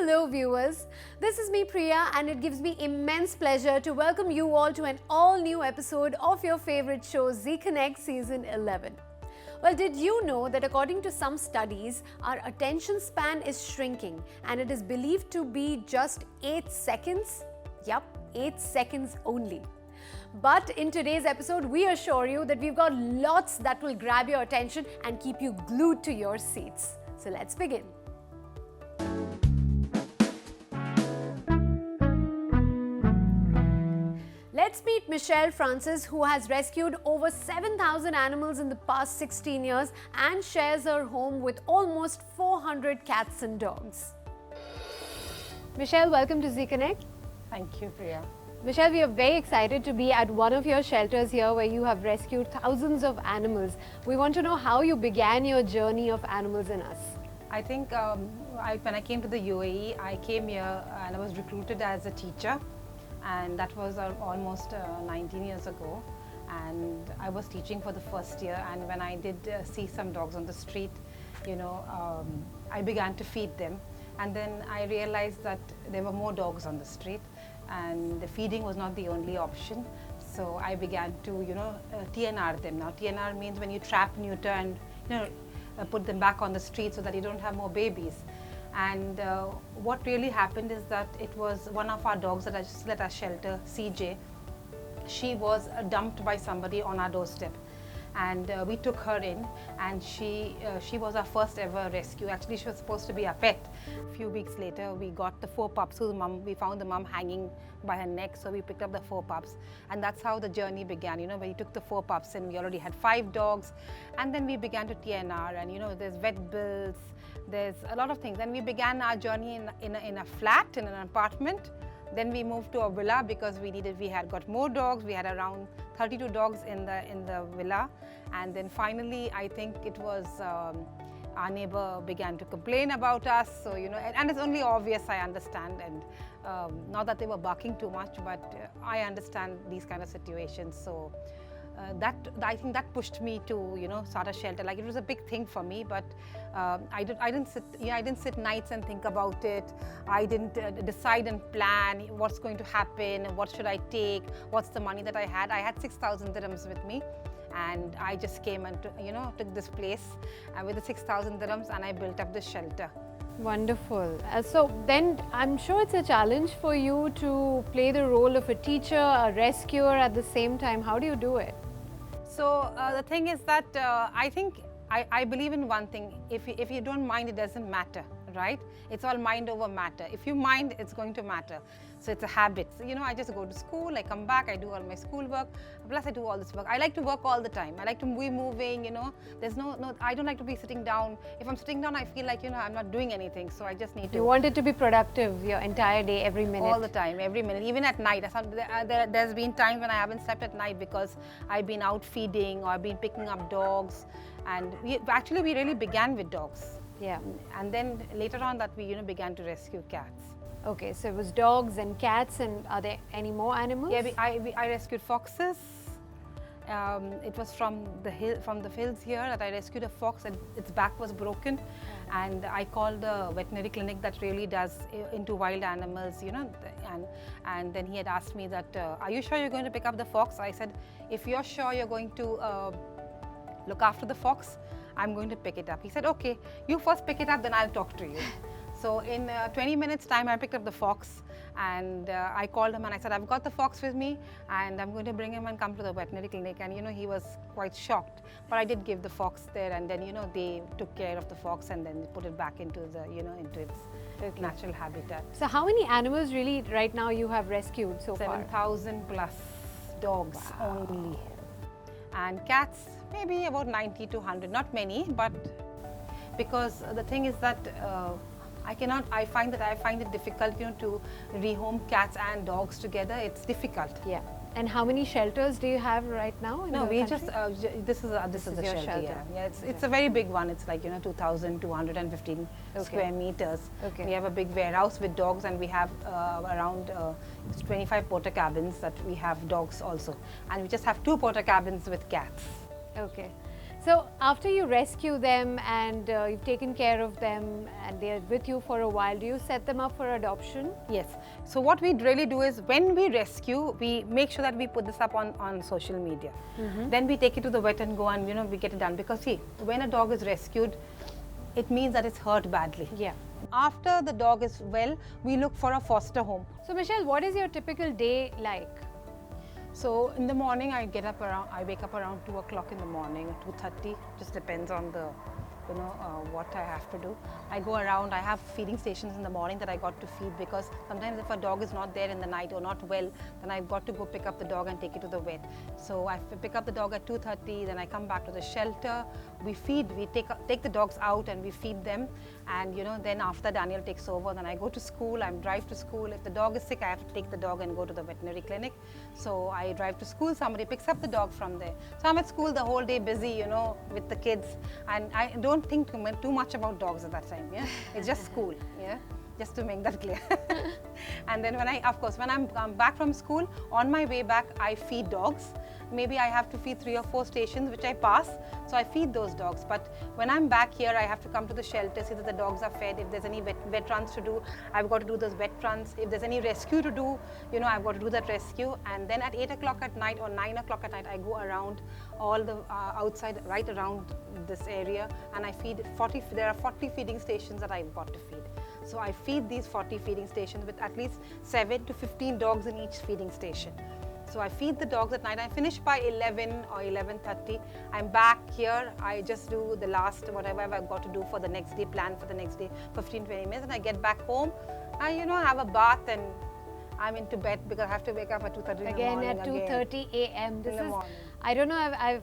Hello viewers, this is me Priya and it gives me immense pleasure to welcome you all to an all-new episode of your favorite show Zee Connect Season 11. Well, did you know that according to some studies, our attention span is shrinking and it is believed to be just 8 seconds? Yup, 8 seconds only. But in today's episode, we assure you that we've got lots that will grab your attention and keep you glued to your seats. So let's begin. Let's meet Michelle Francis, who has rescued over 7,000 animals in the past 16 years and shares her home with almost 400 cats and dogs. Michelle, welcome to Zee Connect. Thank you, Priya. Michelle, we are very excited to be at one of your shelters here where you have rescued thousands of animals. We want to know how you began your journey of animals in us. I think when I came to the UAE, I came here and I was recruited as a teacher. And that was almost 19 years ago, and I was teaching for the first year, and when I did see some dogs on the street, I began to feed them, and then I realized that there were more dogs on the street and the feeding was not the only option. So I began to TNR them. Now TNR means when you trap, neuter and put them back on the street so that you don't have more babies. And what really happened is that it was one of our dogs that I just let our shelter, CJ. She was dumped by somebody on our doorstep, and we took her in, and she was our first ever rescue. Actually, she was supposed to be our pet. A few weeks later, we got the 4 pups. So we found the mom hanging by her neck, so we picked up the 4 pups, and that's how the journey began. We took the 4 pups, and we already had 5 dogs, and then we began to TNR, and there's vet bills. There's a lot of things, and we began our journey in a flat, in an apartment. Then we moved to a villa because we had got more dogs. We had around 32 dogs in the villa, and then finally I think it was our neighbor began to complain about us. So and it's only obvious, I understand, and not that they were barking too much, but I understand these kind of situations. So. I think that pushed me to start a shelter. Like, it was a big thing for me, but I didn't sit nights and think about it. I didn't decide and plan what's going to happen, what should I take, what's the money that I had. I had 6,000 dirhams with me, and I just came and took this place with the 6,000 dirhams, and I built up this shelter. Wonderful. So then I'm sure it's a challenge for you to play the role of a teacher, a rescuer at the same time. How do you do it? So the thing is that I think I believe in one thing. If you don't mind, it doesn't matter, right? It's all mind over matter. If you mind, it's going to matter. So it's a habit. So, I just go to school, I come back, I do all my school work, plus I do all this work. I like to work all the time. I like to be moving, There's no, I don't like to be sitting down. If I'm sitting down, I feel like, I'm not doing anything. So I just need to. You want it to be productive your entire day, every minute. All the time, every minute, even at night. There's been times when I haven't slept at night because I've been out feeding or I've been picking up dogs. And we really began with dogs. Yeah. And then later on that we began to rescue cats. Okay, so it was dogs and cats, and are there any more animals? Yeah, I rescued foxes. It was from the hills here that I rescued a fox, and its back was broken. And I called the veterinary clinic that really does into wild animals, and then he had asked me that, are you sure you're going to pick up the fox? I said, if you're sure you're going to look after the fox, I'm going to pick it up. He said, okay, you first pick it up, then I'll talk to you. So in 20 minutes time, I picked up the fox, and I called him and I said, I've got the fox with me and I'm going to bring him and come to the veterinary clinic. And he was quite shocked, but I did give the fox there, and then they took care of the fox and then put it back into the into its natural habitat. So how many animals really right now you have rescued so far? 7,000 plus dogs. Wow. Only. And cats, maybe about 90 to 100, not many, but because the thing is that I find it difficult, to rehome cats and dogs together. It's difficult. Yeah. And how many shelters do you have right now? No, we just this is the shelter. Yeah, it's a very big one. It's like 2,215 square meters. Okay. We have a big warehouse with dogs, and we have around 25 porta cabins that we have dogs also, and we just have 2 porta cabins with cats. Okay. So after you rescue them and you've taken care of them and they're with you for a while, do you set them up for adoption? Yes. So what we really do is when we rescue, we make sure that we put this up on social media. Then we take it to the vet and go and we get it done. Because see, when a dog is rescued, it means that it's hurt badly. Yeah. After the dog is well, we look for a foster home. So Michelle, what is your typical day like? So in the morning, I wake up around 2 o'clock in the morning, or 2:30, just depends on the, what I have to do. I go around, I have feeding stations in the morning that I got to feed, because sometimes if a dog is not there in the night or not well, then I've got to go pick up the dog and take it to the vet. So I pick up the dog at 2:30, then I come back to the shelter, we feed, we take the dogs out and we feed them. And then after Daniel takes over, then I go to school, I drive to school. If the dog is sick, I have to take the dog and go to the veterinary clinic. So I drive to school, somebody picks up the dog from there. So I'm at school the whole day busy, with the kids. And I don't think too much about dogs at that time, yeah. It's just school, yeah. Just to make that clear. And then when I'm back from school, on my way back, I feed dogs. Maybe I have to feed 3 or 4 stations which I pass, so I feed those dogs. But when I'm back here, I have to come to the shelter, see that the dogs are fed. If there's any vet runs to do, I've got to do those vet runs. If there's any rescue to do, I've got to do that rescue. And then at 8 o'clock at night or 9 o'clock at night, I go around all the outside, right around this area, and I feed 40. There are 40 feeding stations that I've got to feed. So I feed these 40 feeding stations with at least 7 to 15 dogs in each feeding station. So I feed the dogs at night. I finish by 11 or 11:30. I'm back here. I just do the last whatever I've got to do for the next day, plan for the next day, 15-20 minutes, and I get back home. I have a bath and I'm into bed because I have to wake up at 2:30 in the morning. Again at 2:30 a.m. This is, morning. I don't know, I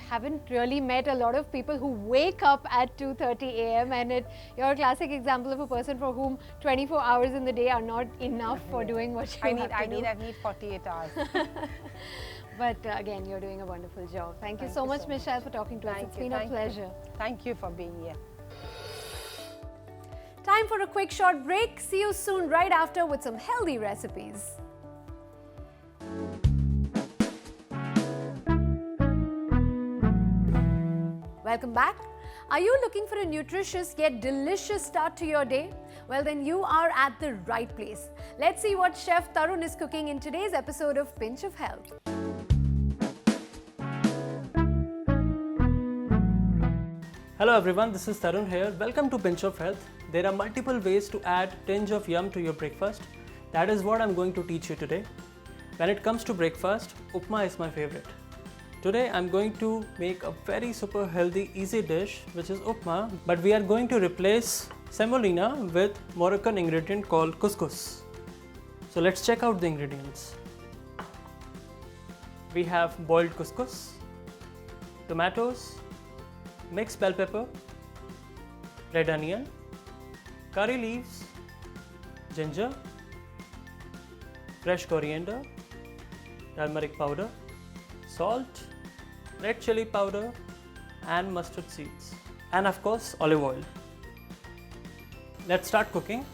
haven't really met a lot of people who wake up at 2:30 a.m. and you're a classic example of a person for whom 24 hours in the day are not enough for doing what you have to do. I need 48 hours. But again, you're doing a wonderful job. Thank you so much, Michelle, for talking to us. It's been a pleasure. Thank you for being here. Time for a quick short break. See you soon right after with some healthy recipes. Welcome back. Are you looking for a nutritious yet delicious start to your day? Well, then you are at the right place. Let's see what Chef Tarun is cooking in today's episode of Pinch of Health. Hello everyone, this is Tarun here. Welcome to Pinch of Health. There are multiple ways to add tinge of yum to your breakfast. That is what I'm going to teach you today. When it comes to breakfast, upma is my favorite. Today I'm going to make a very super healthy, easy dish which is upma, but we are going to replace semolina with Moroccan ingredient called couscous. So let's check out the ingredients. We have boiled couscous, tomatoes, mixed bell pepper, red onion, curry leaves, ginger, fresh coriander, turmeric powder, salt, red chili powder and mustard seeds, and of course olive oil. Let's start cooking.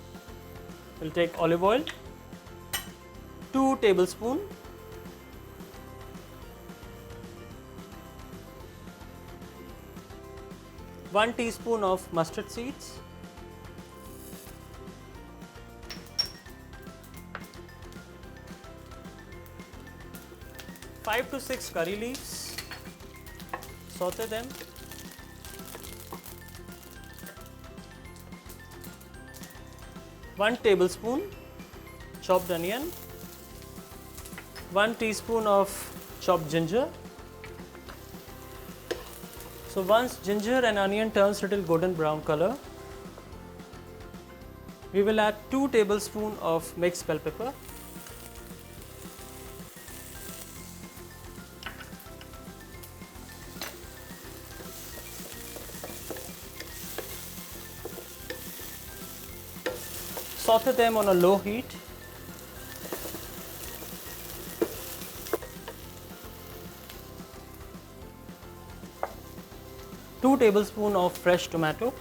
We'll take olive oil, 2 tablespoons, one teaspoon of mustard seeds, 5 to 6 curry leaves, saute them, one tablespoon chopped onion, 1 teaspoon of chopped ginger. So once ginger and onion turns little golden brown color, we will add 2 tablespoons of mixed bell pepper, saute them on a low heat. Two tablespoons of fresh tomato,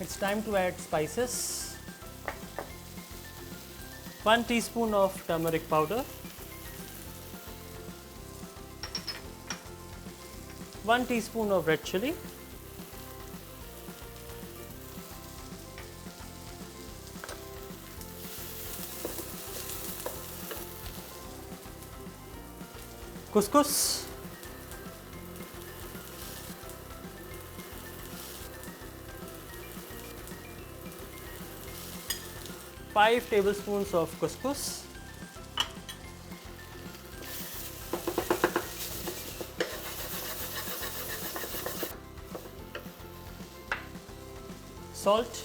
it's time to add spices. 1 teaspoon of turmeric powder, 1 teaspoon of red chili, couscous, five tablespoons of couscous, salt,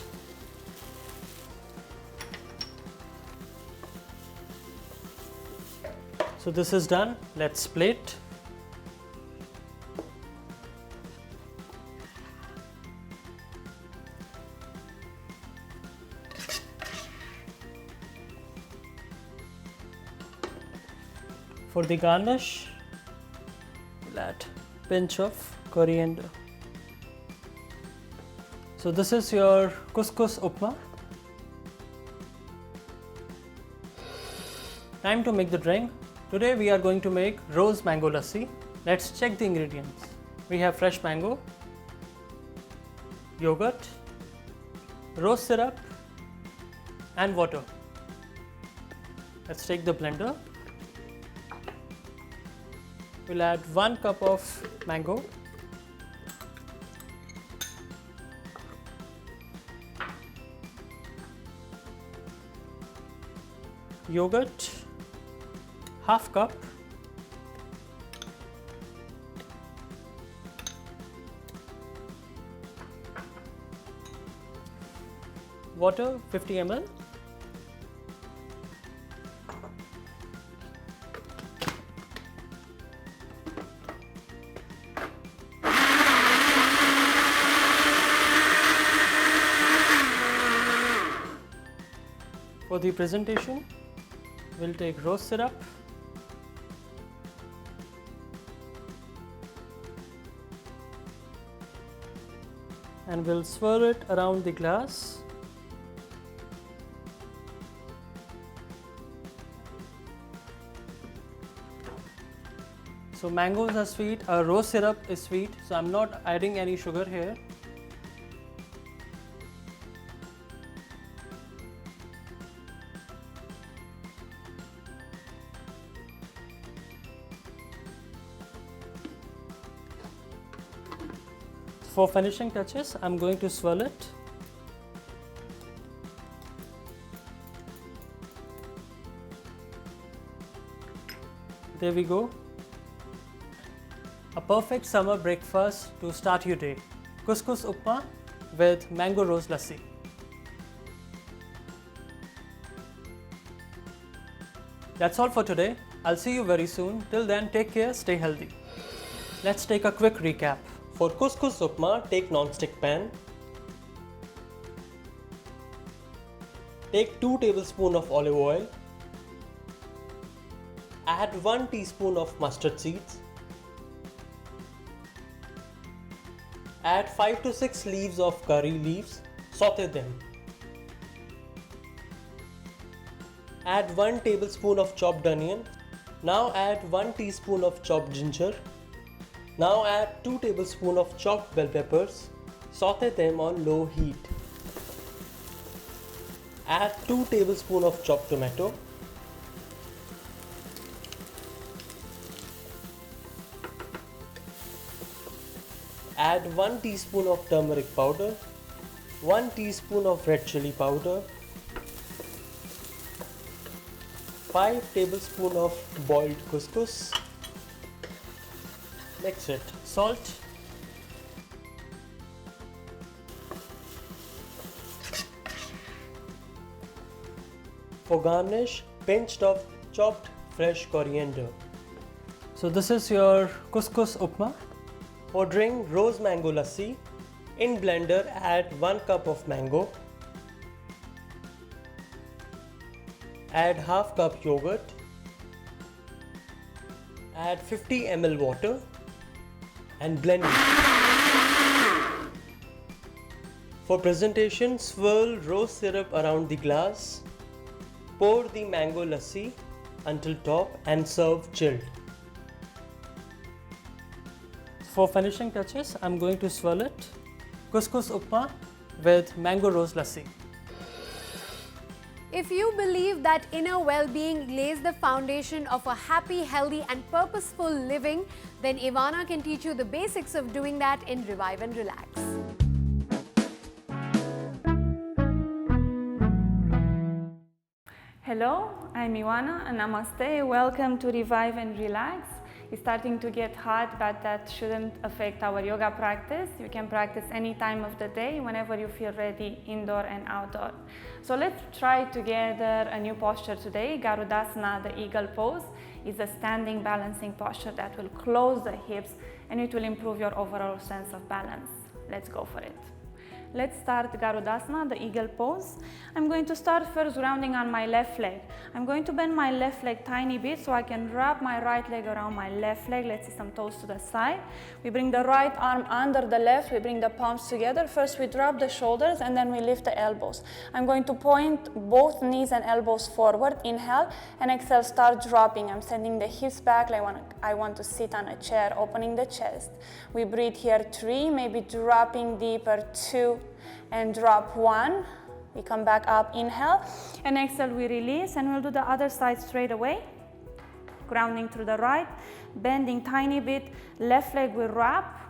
so this is done. Let's plate. For the garnish, we'll add pinch of coriander. So this is your couscous upma. Time to make the drink. Today we are going to make Rose Mango Lassi. Let's check the ingredients. We have fresh mango, yogurt, rose syrup and water. Let's take the blender. We'll add 1 cup of mango, yogurt, half cup, water 50 ml, for the presentation, we'll take rose syrup, and we'll swirl it around the glass. So mangoes are sweet, rose syrup is sweet, so I'm not adding any sugar here. For finishing touches, I'm going to swirl it. There we go. A perfect summer breakfast to start your day. Couscous upma with mango rose lassi. That's all for today. I'll see you very soon. Till then, take care, stay healthy. Let's take a quick recap. For couscous upma, take non-stick pan. Take 2 tablespoons of olive oil. Add 1 teaspoon of mustard seeds. Add 5 to 6 leaves of curry leaves. Saute them. Add 1 tablespoon of chopped onion. Now add 1 teaspoon of chopped ginger. Now add 2 tablespoons of chopped bell peppers. Saute them on low heat. Add 2 tablespoons of chopped tomato. Add 1 teaspoon of turmeric powder, 1 teaspoon of red chili powder, 5 tablespoons of boiled couscous. Mix it. Salt. For garnish, pinched of chopped fresh coriander. So this is your couscous upma. For drink Rose Mango Lassi, in blender add 1 cup of mango. Add half cup yogurt. Add 50 ml water and blend it. For presentation, swirl rose syrup around the glass, pour the mango lassi until top and serve chilled. For finishing touches, I'm going to swirl it. Couscous upma with mango rose lassi. If you believe that inner well-being lays the foundation of a happy, healthy and purposeful living, then Ioana can teach you the basics of doing that in Revive and Relax. Hello, I'm Ioana and Namaste. Welcome to Revive and Relax. It's starting to get hot, but that shouldn't affect our yoga practice. You can practice any time of the day, whenever you feel ready, indoor and outdoor. So let's try together a new posture today. Garudasana, the eagle pose, is a standing balancing posture that will close the hips and it will improve your overall sense of balance. Let's go for it. Let's start Garudasana, the eagle pose. I'm going to start first grounding on my left leg. I'm going to bend my left leg tiny bit so I can wrap my right leg around my left leg. Let's see some toes to the side. We bring the right arm under the left. We bring the palms together. First we drop the shoulders and then we lift the elbows. I'm going to point both knees and elbows forward. Inhale and exhale, start dropping. I'm sending the hips back like I want to sit on a chair, opening the chest. We breathe here 3, maybe dropping deeper 2, and drop 1. We come back up, inhale, and exhale, we release, and we'll do the other side straight away. Grounding through the right, bending tiny bit, left leg we wrap,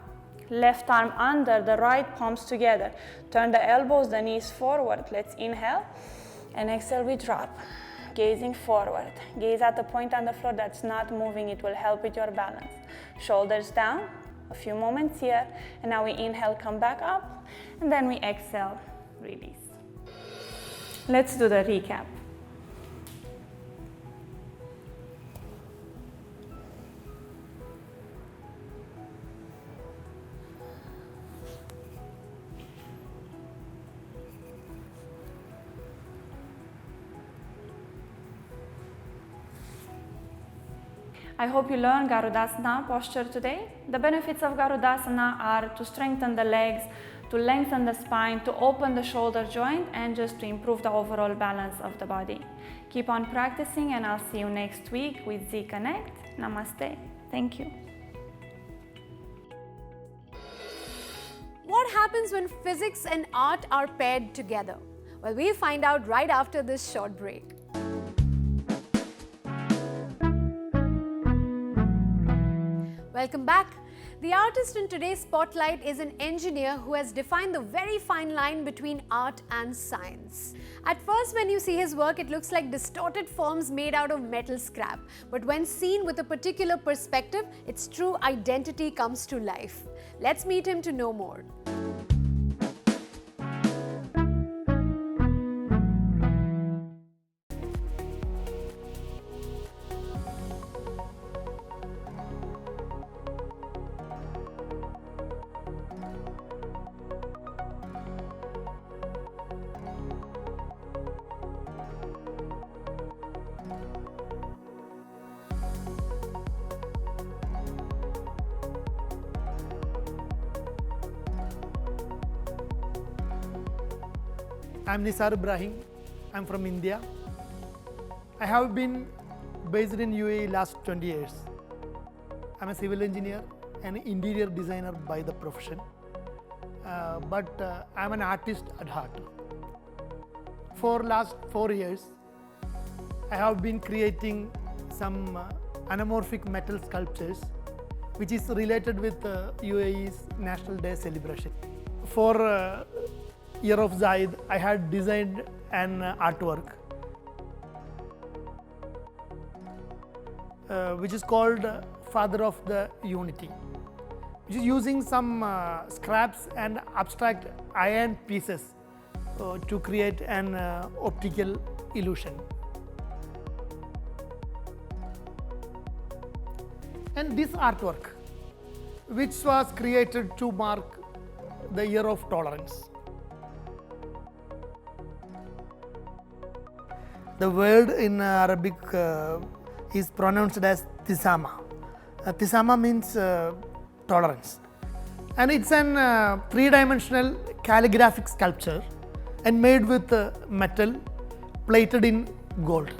left arm under the right, palms together. Turn the elbows, the knees forward. Let's inhale, and exhale, we drop. Gazing forward. Gaze at the point on the floor that's not moving. It will help with your balance. Shoulders down. A few moments here, and now we inhale, come back up, and then we exhale, release. Let's do the recap. I hope you learned Garudasana posture today. The benefits of Garudasana are to strengthen the legs, to lengthen the spine, to open the shoulder joint, and just to improve the overall balance of the body. Keep on practicing, and I'll see you next week with Z Connect. Namaste. Thank you. What happens when physics and art are paired together? Well, we'll find out right after this short break. Welcome back. The artist in today's spotlight is an engineer who has defined the very fine line between art and science. At first, when you see his work, it looks like distorted forms made out of metal scrap. But when seen with a particular perspective, its true identity comes to life. Let's meet him to know more. I'm Nisar Ibrahim. I'm from India. I have been based in UAE last 20 years. I'm a civil engineer and interior designer by the profession. But I'm an artist at heart. For last 4 years, I have been creating some anamorphic metal sculptures which is related with UAE's National Day celebration. For Year of Zaid, I had designed an artwork which is called Father of the Unity, which is using some scraps and abstract iron pieces to create an optical illusion. And this artwork, which was created to mark the year of tolerance. The word in Arabic is pronounced as tisama. Tisama means tolerance. And it's an three-dimensional calligraphic sculpture and made with metal plated in gold.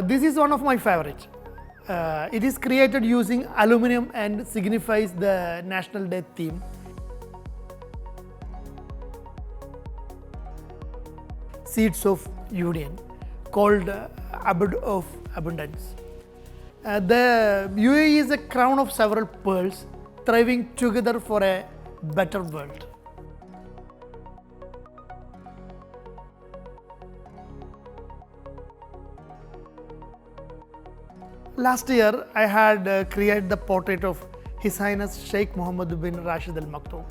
This is one of my favorites. It is created using aluminum and signifies the National Day theme. Seeds of union, called Abud of abundance. The UAE is a crown of several pearls, thriving together for a better world. Last year, I had created the portrait of His Highness Sheikh Mohammed bin Rashid Al Maktoum.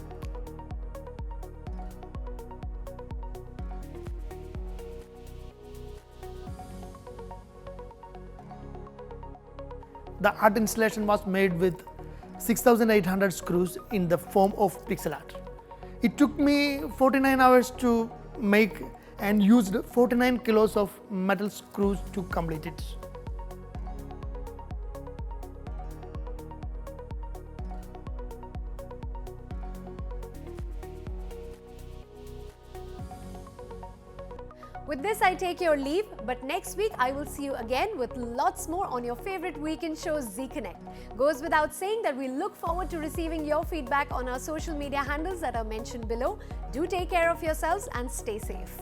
The art installation was made with 6,800 screws in the form of pixel art. It took me 49 hours to make and used 49 kilos of metal screws to complete it. With this, I take your leave, but next week I will see you again with lots more on your favorite weekend show, Z Connect. Goes without saying that we look forward to receiving your feedback on our social media handles that are mentioned below. Do take care of yourselves and stay safe.